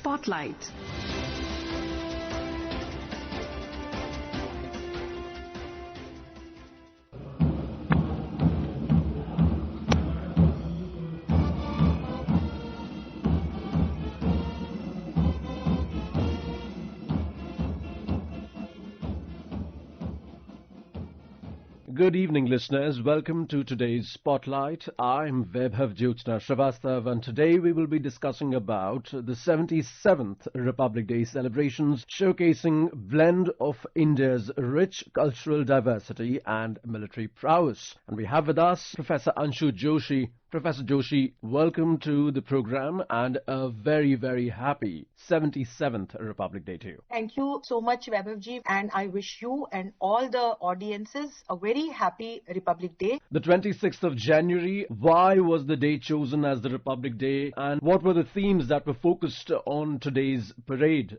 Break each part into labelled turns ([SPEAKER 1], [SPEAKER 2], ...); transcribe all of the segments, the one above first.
[SPEAKER 1] Spotlight.
[SPEAKER 2] Good evening, listeners. Welcome to today's Spotlight. I'm Vaibhav Jyotsna Srivastav, and today we will be discussing about the 77th Republic Day celebrations, showcasing blend of India's rich cultural diversity and military prowess. And we have with us Professor Anshu Joshi. Professor Joshi, welcome to the program and a very, very happy 77th Republic Day to you.
[SPEAKER 3] Thank you so much, Vaibhavji, and I wish you and all the audiences a very happy Republic Day.
[SPEAKER 2] The 26th of January, why was the day chosen as the Republic Day, and what were the themes that were focused on today's parade,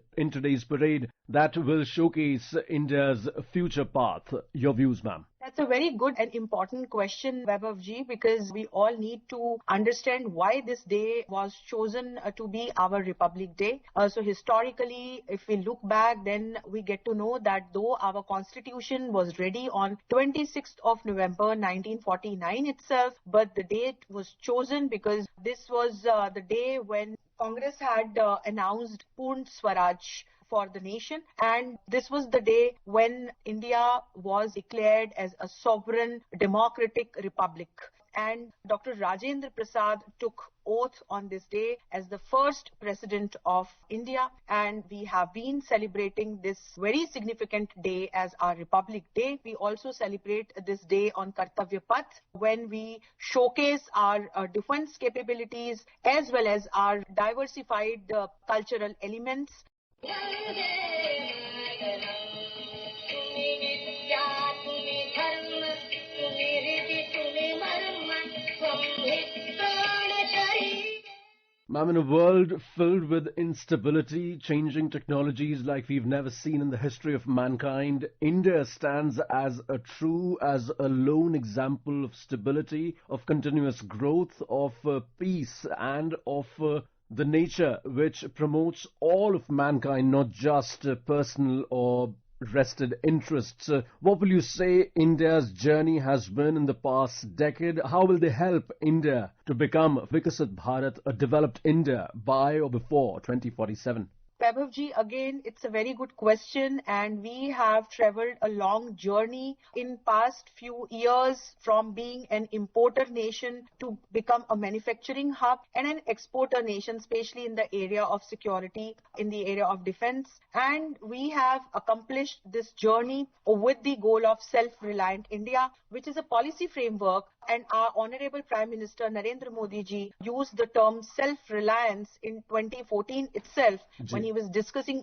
[SPEAKER 2] that will showcase India's future path? Your views, ma'am.
[SPEAKER 3] That's a very good and important question, Vaibhavji, because we all need to understand why this day was chosen to be our Republic Day. So historically, if we look back, then we get to know that though our constitution was ready on 26th of November 1949 itself, but the date was chosen because this was the day when Congress had announced Purn Swaraj for the nation, and this was the day when India was declared as a sovereign democratic republic. And Dr. Rajendra Prasad took oath on this day as the first president of India, and we have been celebrating this very significant day as our Republic Day. We also celebrate this day on Kartavya Path, when we showcase our defense capabilities as well as our diversified cultural elements.
[SPEAKER 2] Ma'am, in a world filled with instability, changing technologies like we've never seen in the history of mankind, India stands as a lone example of stability, of continuous growth, of peace, and of the nature which promotes all of mankind, not just personal or vested interests. What will you say India's journey has been in the past decade? How will they help India to become Viksit Bharat, a developed India, by or before 2047?
[SPEAKER 3] Vaibhavji, again, it's a very good question, and we have traveled a long journey in past few years from being an importer nation to become a manufacturing hub and an exporter nation, especially in the area of security, in the area of defense. And we have accomplished this journey with the goal of self-reliant India, which is a policy framework. And our Honorable Prime Minister Narendra Modi ji used the term self-reliance in 2014 itself when he was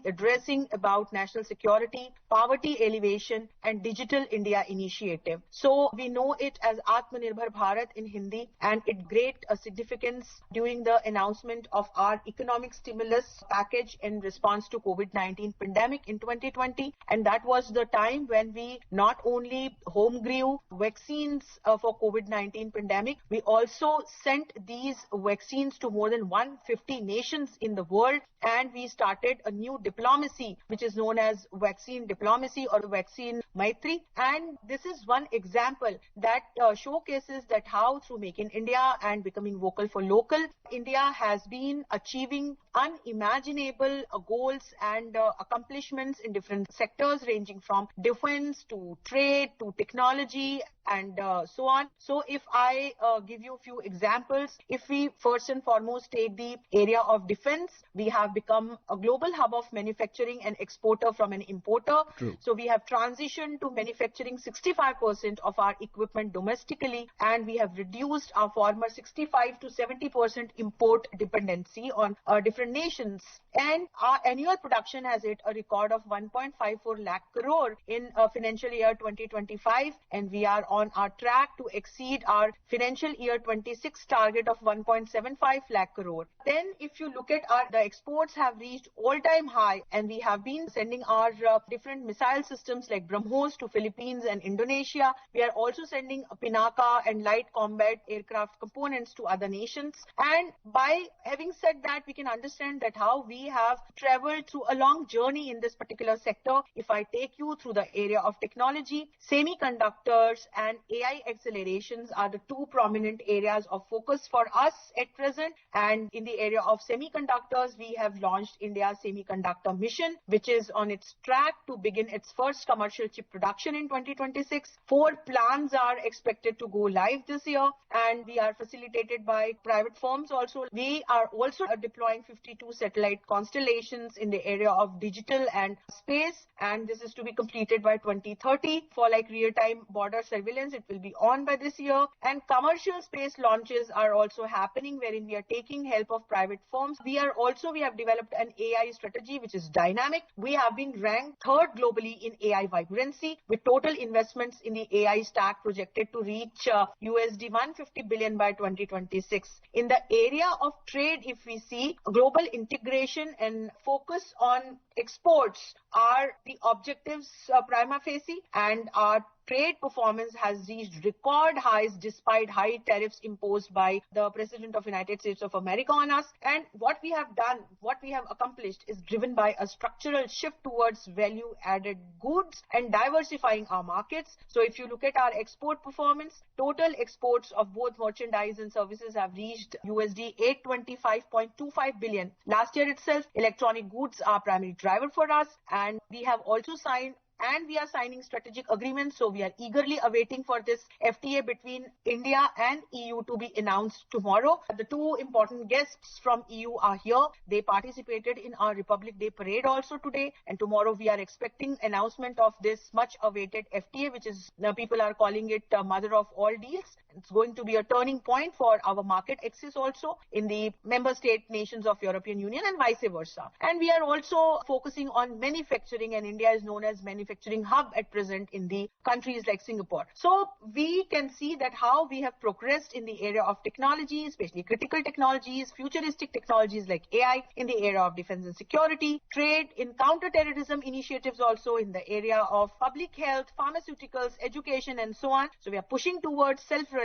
[SPEAKER 3] addressing about national security, poverty elevation and Digital India initiative. So we know it as Aatmanirbhar Bharat in Hindi, and it great significance during the announcement of our economic stimulus package in response to COVID-19 pandemic in 2020. And that was the time when we not only home grew vaccines for COVID-19 pandemic, we also sent these vaccines to more than 150 nations in the world, and we started a new diplomacy which is known as vaccine diplomacy or vaccine maitri. And this is one example that showcases that how through Make in India and becoming vocal for local, India has been achieving unimaginable goals and accomplishments in different sectors ranging from defense to trade to technology and so on. So if I give you a few examples, if we first and foremost take the area of defense, we have become a global hub of manufacturing and exporter from an importer.
[SPEAKER 2] True.
[SPEAKER 3] So we have transitioned to manufacturing 65% of our equipment domestically, and we have reduced our former 65 to 70% import dependency on different nations. And our annual production has hit a record of 1.54 lakh crore in financial year 2025, and we are on our track to exceed our financial year 26 target of 1.75 lakh crore. Then if you look at the exports have reached all-time high, and we have been sending our different missile systems like BrahMos to Philippines and Indonesia. We are also sending Pinaka and light combat aircraft components to other nations. And by having said that, we can understand that how we have traveled through a long journey in this particular sector. If I take you through the area of technology, semiconductors and AI accelerations are the two prominent areas of focus for us at present. And in the area of semiconductors, we have launched India's Semiconductor Mission, which is on its track to begin its first commercial chip production in 2026. 4 plants are expected to go live this year, and we are facilitated by private firms also. We are also deploying 52 satellite constellations in the area of digital and space, and this is to be completed by 2030. For like real-time border surveillance, it will be on by this year. And commercial space launches are also happening, wherein we are taking help of private firms. We have developed an AI strategy which is dynamic. We have been ranked 3rd globally in AI vibrancy, with total investments in the AI stack projected to reach USD 150 billion by 2026. In the area of trade, if we see, global integration and focus on exports are the objectives prima facie, and our trade performance has reached record highs despite high tariffs imposed by the President of the United States of America on us. And what we have done, what we have accomplished is driven by a structural shift towards value-added goods and diversifying our markets. So if you look at our export performance, total exports of both merchandise and services have reached USD 825.25 billion. Last year itself, electronic goods are primary driver for us, and we have also signed and we are signing strategic agreements. So we are eagerly awaiting for this FTA between India and EU to be announced tomorrow. The 2 important guests from EU are here. They participated in our Republic Day parade also today. And tomorrow we are expecting announcement of this much awaited FTA, which is, people are calling it mother of all deals. It's going to be a turning point for our market access also in the member state nations of European Union and vice versa. And we are also focusing on manufacturing, and India is known as manufacturing hub at present in the countries like Singapore. So we can see that how we have progressed in the area of technology, especially critical technologies, futuristic technologies like AI, in the area of defense and security, trade, in counter-terrorism initiatives also in the area of public health, pharmaceuticals, education, and so on. So we are pushing towards self-reliance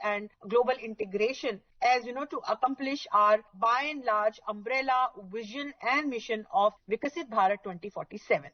[SPEAKER 3] and global integration, as you know, to accomplish our by and large umbrella vision and mission of Vikasit Bharat 2047.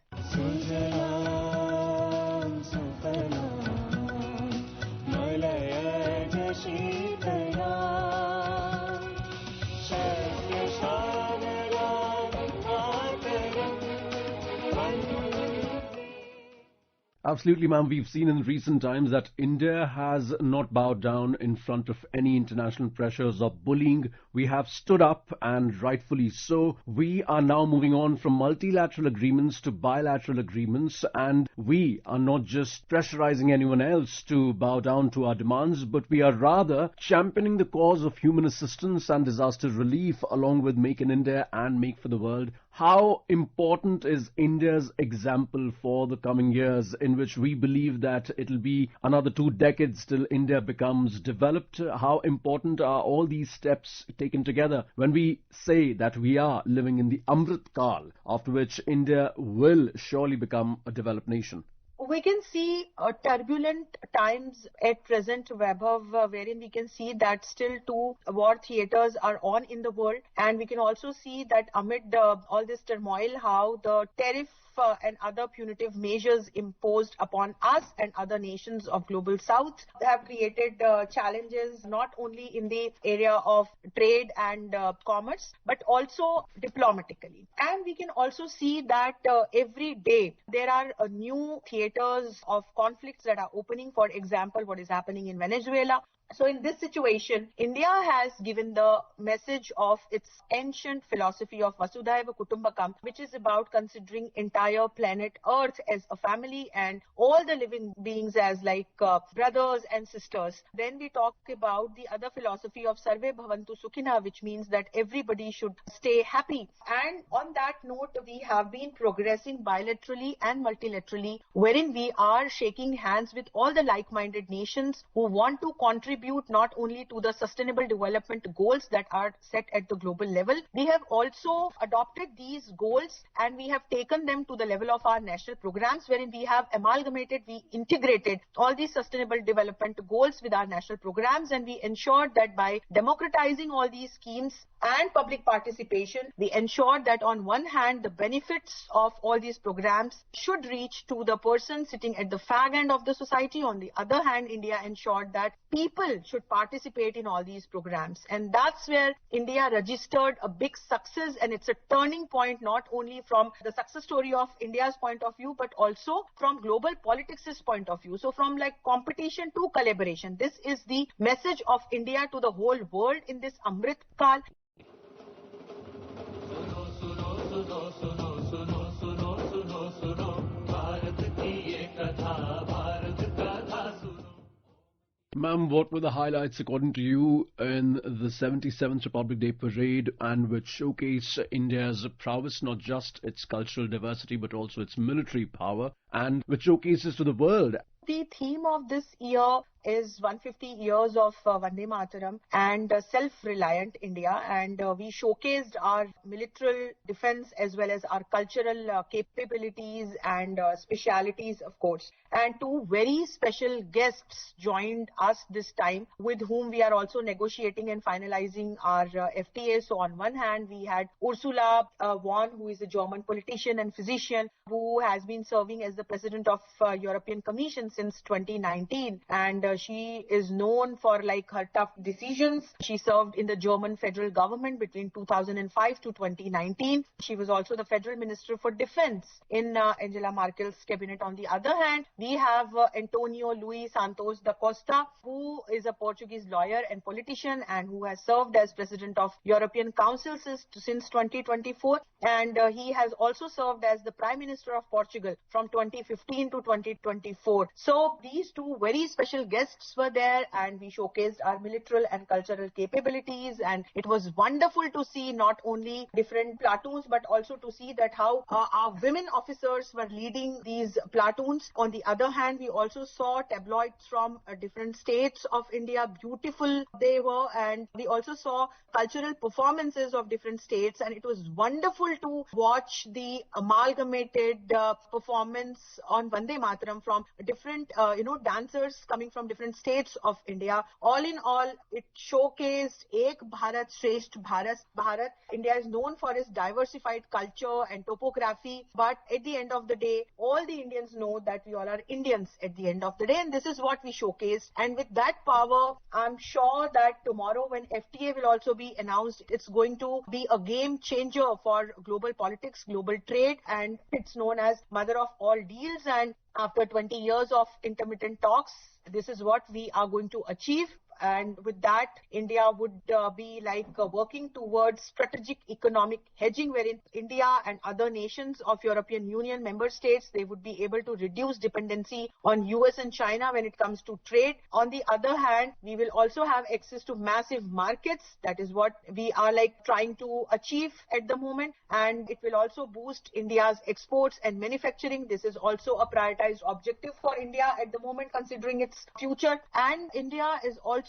[SPEAKER 2] Absolutely, ma'am. We've seen in recent times that India has not bowed down in front of any international pressures or bullying. We have stood up, and rightfully so. We are now moving on from multilateral agreements to bilateral agreements, and we are not just pressurizing anyone else to bow down to our demands, but we are rather championing the cause of human assistance and disaster relief, along with Make in India and Make for the World. How important is India's example for the coming years, in which we believe that it'll be another 2 decades till India becomes developed? How important are all these steps taken together when we say that we are living in the Amrit Kal, after which India will surely become a developed nation?
[SPEAKER 3] We can see turbulent times at present, Vaibhav, wherein we can see that still 2 war theaters are on in the world. And we can also see that amid all this turmoil, how the tariff and other punitive measures imposed upon us and other nations of global south have created challenges not only in the area of trade and commerce, but also diplomatically. And we can also see that every day there are new theaters of conflicts that are opening. For example, what is happening in Venezuela. So in this situation, India has given the message of its ancient philosophy of Vasudhaiva Kutumbakam, which is about considering entire planet Earth as a family and all the living beings as like brothers and sisters. Then we talk about the other philosophy of Sarve Bhavantu Sukhina, which means that everybody should stay happy. And on that note, we have been progressing bilaterally and multilaterally, wherein we are shaking hands with all the like-minded nations who want to contribute contribute not only to the sustainable development goals that are set at the global level, we have also adopted these goals and we have taken them to the level of our national programs, wherein we have we integrated all these sustainable development goals with our national programs, and we ensured that by democratizing all these schemes and public participation, we ensured that on one hand, the benefits of all these programs should reach to the person sitting at the fag end of the society. On the other hand, India ensured that people should participate in all these programs. And that's where India registered a big success, and it's a turning point not only from the success story of India's point of view, but also from global politics' point of view. So from like competition to collaboration, this is the message of India to the whole world in this Amrit Kal.
[SPEAKER 2] Ma'am, what were the highlights according to you in the 77th Republic Day parade, and which showcase India's prowess, not just its cultural diversity but also its military power, and which showcases to the world?
[SPEAKER 3] The theme of this year is 150 years of Vande Mataram and self-reliant India, and we showcased our military defense as well as our cultural capabilities and specialities, of course. And two very special guests joined us this time, with whom we are also negotiating and finalizing our FTA. So on one hand, we had Ursula, who is a German politician and physician who has been serving as the president of European Commission since 2019, and she is known for like her tough decisions. She served in the German federal government between 2005 to 2019. She was also the federal minister for defense in Angela Merkel's cabinet. On the other hand, we have Antonio Luis Santos da Costa, who is a Portuguese lawyer and politician and who has served as president of European Council since 2024, and he has also served as the Prime Minister of Portugal from 2015 to 2024. So these two very special guests were there, and we showcased our military and cultural capabilities, and it was wonderful to see not only different platoons but also to see that how our women officers were leading these platoons. On the other hand, we also saw tableaux from different states of India. Beautiful they were, and we also saw cultural performances of different states, and it was wonderful to watch the amalgamated performance on Vande Mataram from different dancers coming from different states of India. All in all, it showcased Ek Bharat Shresth Bharat. India is known for its diversified culture and topography, but at the end of the day, all the Indians know that we all are Indians at the end of the day, and this is what we showcased. And with that power, I'm sure that tomorrow when FTA will also be announced, it's going to be a game changer for global politics, global trade, and it's known as mother of all deals. And after 20 years of intermittent talks, this is what we are going to achieve. And with that, India would be working towards strategic economic hedging, wherein India and other nations of European Union member states, they would be able to reduce dependency on US and China when it comes to trade. On the other hand, we will also have access to massive markets. That is what we are trying to achieve at the moment. And it will also boost India's exports and manufacturing. This is also a prioritized objective for India at the moment, considering its future. And India is also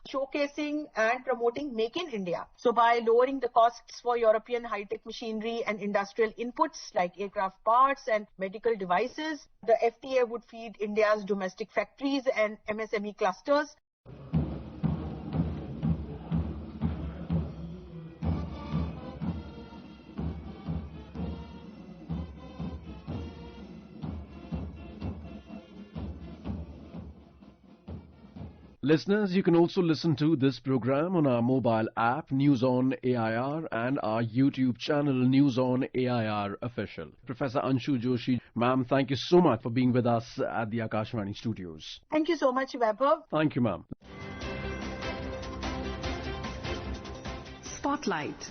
[SPEAKER 3] showcasing and promoting Make in India. So by lowering the costs for European high-tech machinery and industrial inputs like aircraft parts and medical devices, the FTA would feed India's domestic factories and MSME clusters.
[SPEAKER 2] Listeners, you can also listen to this program on our mobile app, News on AIR, and our YouTube channel, News on AIR Official. Professor Anshu Joshi, ma'am, thank you so much for being with us at the Akashvani studios.
[SPEAKER 3] Thank you so much, Vaibhav.
[SPEAKER 2] Thank you, ma'am.
[SPEAKER 1] Spotlight.